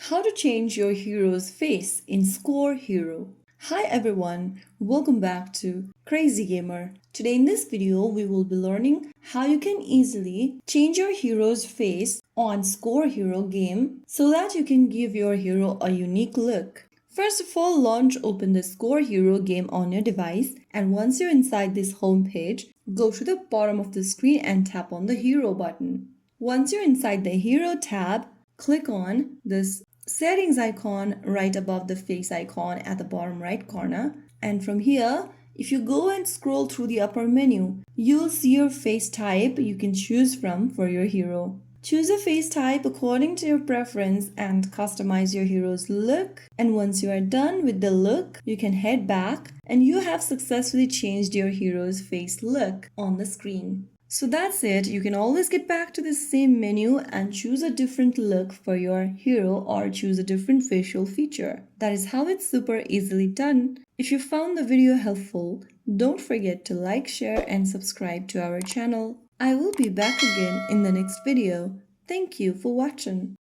How to change your hero's face in Score Hero. Hi everyone, welcome back to Crazy Gamer. Today in this video we will be learning how you can easily change your hero's face on Score Hero game so that you can give your hero a unique look. First of all, open the Score Hero game on your device, and once you're inside this home page, go to the bottom of the screen and tap on the Hero button. Once you're inside the Hero tab, click on this settings icon right above the face icon at the bottom right corner, and from here, if you go and scroll through the upper menu, you'll see your face type you can choose from for your hero. Choose a face type according to your preference and customize your hero's look. And once you are done with the look, you can head back and you have successfully changed your hero's face look on the screen. So that's it. You can always get back to the same menu and choose a different look for your hero or choose a different facial feature. That is how it's super easily done. If you found the video helpful, don't forget to like, share and subscribe to our channel. I will be back again in the next video. Thank you for watching.